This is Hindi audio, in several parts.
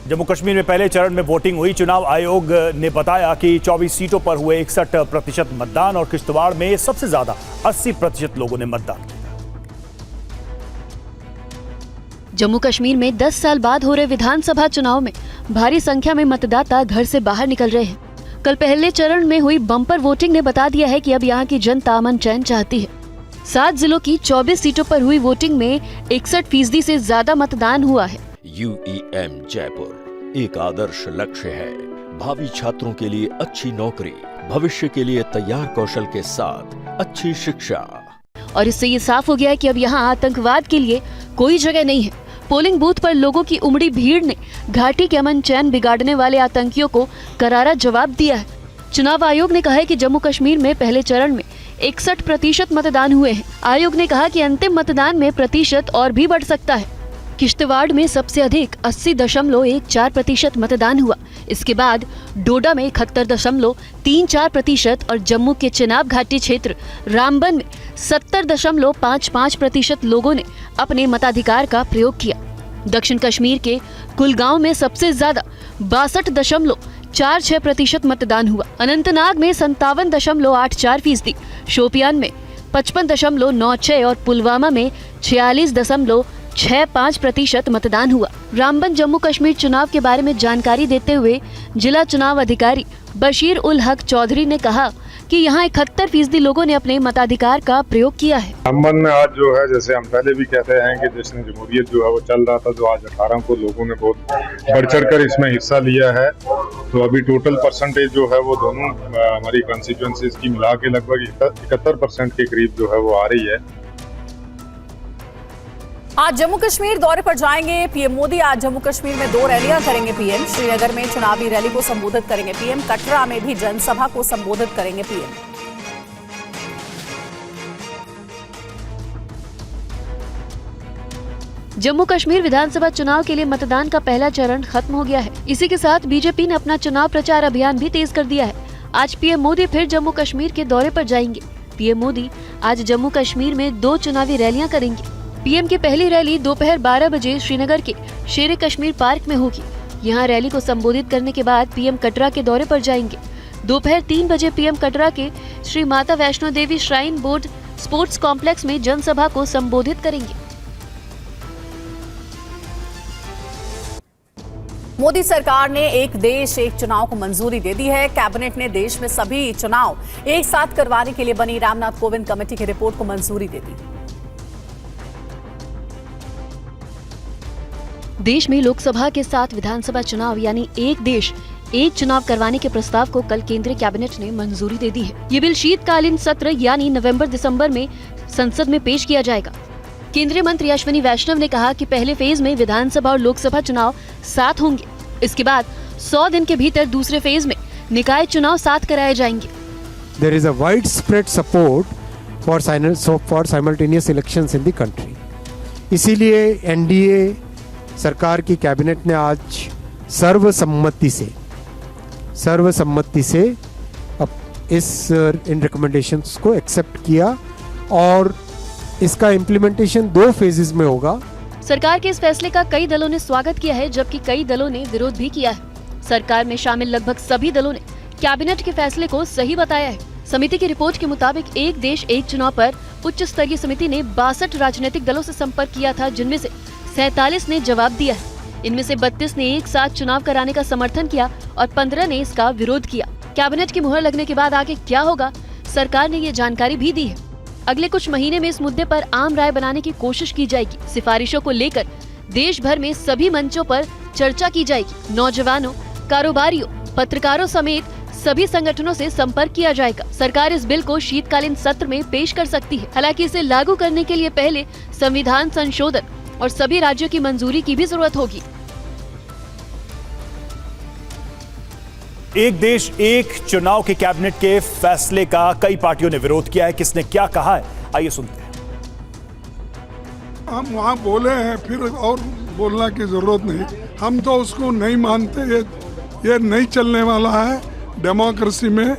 जम्मू कश्मीर में पहले चरण में वोटिंग हुई। चुनाव आयोग ने बताया कि 24 सीटों पर हुए 61% मतदान और किश्तवाड़ में सबसे ज्यादा 80% लोगों ने मतदान किया। जम्मू कश्मीर में 10 साल बाद हो रहे विधानसभा चुनाव में भारी संख्या में मतदाता घर से बाहर निकल रहे हैं। कल पहले चरण में हुई बम्पर वोटिंग ने बता दिया है कि अब यहाँ की जनता अमन चैन चाहती है। 7 जिलों की 24 सीटों पर हुई वोटिंग में 61% से ज्यादा मतदान हुआ है। UEM जयपुर एक आदर्श लक्ष्य है। भावी छात्रों के लिए अच्छी नौकरी, भविष्य के लिए तैयार कौशल के साथ अच्छी शिक्षा। और इससे ये साफ हो गया है कि अब यहाँ आतंकवाद के लिए कोई जगह नहीं है। पोलिंग बूथ पर लोगों की उमड़ी भीड़ ने घाटी के अमन चैन बिगाड़ने वाले आतंकियों को करारा जवाब दिया है। चुनाव आयोग ने कहा है कि जम्मू कश्मीर में पहले चरण में 61% मतदान हुए हैं। आयोग ने कहा कि अंतिम मतदान में प्रतिशत और भी बढ़ सकता है। किश्तवाड़ में सबसे अधिक 80.14% मतदान हुआ। इसके बाद डोडा में 71.34% और जम्मू के चिनाब घाटी क्षेत्र रामबन में 70.55% लोगों ने अपने मताधिकार का प्रयोग किया। दक्षिण कश्मीर के कुलगांव में सबसे ज्यादा 62.46% मतदान हुआ। अनंतनाग में 57.84%, शोपियान में 55.96% और पुलवामा में 46.65% मतदान हुआ। रामबन जम्मू कश्मीर चुनाव के बारे में जानकारी देते हुए जिला चुनाव अधिकारी बशीर उल हक चौधरी ने कहा कि यहाँ 71% लोगों ने अपने मताधिकार का प्रयोग किया है। रामबन में आज जो है, जैसे हम पहले भी कहते हैं कि जश्न जमहूरियत जो है वो चल रहा था, जो आज 18 को लोगों ने बहुत बढ़ चढ़ कर इसमें हिस्सा लिया है। तो अभी टोटल परसेंटेज जो है वो दोनों हमारी कॉन्स्टिट्यूएंसीज की मिला के लगभग 71% के करीब जो है वो आ रही है। आज जम्मू कश्मीर दौरे पर जाएंगे पीएम मोदी। आज जम्मू कश्मीर में 2 रैलियां करेंगे पीएम। श्रीनगर में चुनावी रैली को संबोधित करेंगे पीएम। कटरा में भी जनसभा को संबोधित करेंगे पीएम। जम्मू कश्मीर विधानसभा चुनाव के लिए मतदान का पहला चरण खत्म हो गया है। इसी के साथ बीजेपी ने अपना चुनाव प्रचार अभियान भी तेज कर दिया है। आज पीएम मोदी फिर जम्मू कश्मीर के दौरे पर जाएंगे। पीएम मोदी आज जम्मू कश्मीर में 2 चुनावी रैलियां करेंगे। पीएम की पहली रैली दोपहर 12 बजे श्रीनगर के शेर कश्मीर पार्क में होगी। यहां रैली को संबोधित करने के बाद पीएम कटरा के दौरे पर जाएंगे। दोपहर 3 बजे पीएम कटरा के Shri Mata Vaishno Devi shrine board sports complex में जनसभा को संबोधित करेंगे। मोदी सरकार ने एक देश एक चुनाव को मंजूरी दे दी है। कैबिनेट ने देश में सभी चुनाव एक साथ करवाने के लिए बनी रामनाथ कोविंद कमेटी की रिपोर्ट को मंजूरी दे दी। देश में लोकसभा के साथ विधानसभा चुनाव यानी एक देश एक चुनाव करवाने के प्रस्ताव को कल केंद्रीय कैबिनेट ने मंजूरी दे दी है। ये बिल शीतकालीन सत्र यानी नवंबर-दिसंबर में संसद में पेश किया जाएगा। केंद्रीय मंत्री अश्विनी वैष्णव ने कहा कि पहले फेज में विधानसभा और लोकसभा चुनाव साथ होंगे। इसके बाद 100 दिन के भीतर दूसरे फेज में निकाय चुनाव साथ कराए जाएंगे। There is a widespread support for simultaneous elections in the country. इसीलिए एनडीए सरकार की कैबिनेट ने आज सर्वसम्मति से अब इन रिकमेंडेशंस को एक्सेप्ट किया और इसका इम्प्लीमेंटेशन 2 फेजेस में होगा। सरकार के इस फैसले का कई दलों ने स्वागत किया है, जबकि कई दलों ने विरोध भी किया है। सरकार में शामिल लगभग सभी दलों ने कैबिनेट के फैसले को सही बताया है। समिति की रिपोर्ट के मुताबिक एक देश एक चुनाव पर उच्च स्तरीय समिति ने 62 राजनीतिक दलों से संपर्क किया था, जिनमें से 47 ने जवाब दिया है। इनमें से 32 ने एक साथ चुनाव कराने का समर्थन किया और 15 ने इसका विरोध किया। कैबिनेट की मुहर लगने के बाद आगे क्या होगा, सरकार ने ये जानकारी भी दी है। अगले कुछ महीने में इस मुद्दे पर आम राय बनाने की कोशिश की जाएगी। सिफारिशों को लेकर देश भर में सभी मंचों पर चर्चा की जाएगी। नौजवानों, कारोबारियों, पत्रकारों समेत सभी संगठनों से संपर्क किया जाएगा। सरकार इस बिल को शीतकालीन सत्र में पेश कर सकती है। हालांकि इसे लागू करने के लिए पहले संविधान संशोधन और सभी राज्यों की मंजूरी की भी जरूरत होगी। एक देश एक चुनाव के कैबिनेट के फैसले का कई पार्टियों ने विरोध किया है। किसने क्या कहा है, आइए सुनते हैं। हम वहाँ बोले हैं, फिर और बोलना की जरूरत नहीं। हम तो उसको नहीं मानते। ये नहीं चलने वाला है डेमोक्रेसी में।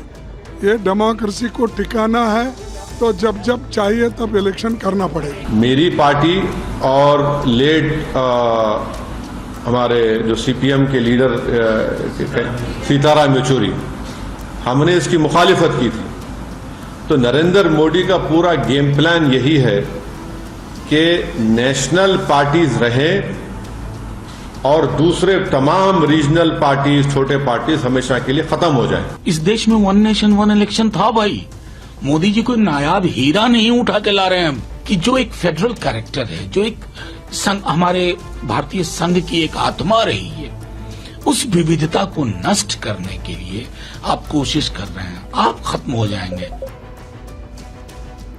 ये डेमोक्रेसी को टिकाना है तो जब जब चाहिए तब इलेक्शन करना पड़ेगा। मेरी पार्टी और लेड हमारे जो सीपीएम के लीडर सीताराम येचुरी, हमने इसकी मुखालिफत की थी। तो नरेंद्र मोदी का पूरा गेम प्लान यही है कि नेशनल पार्टीज रहें और दूसरे तमाम रीजनल पार्टीज, छोटे पार्टीज हमेशा के लिए खत्म हो जाएं। इस देश में 1 नेशन 1 इलेक्शन था भाई। मोदी जी कोई नायाब हीरा नहीं उठा के ला रहे हैं हम, कि जो एक फेडरल कैरेक्टर है, जो एक संघ, हमारे भारतीय संघ की एक आत्मा रही है, उस विविधता को नष्ट करने के लिए आप कोशिश कर रहे हैं। आप खत्म हो जाएंगे।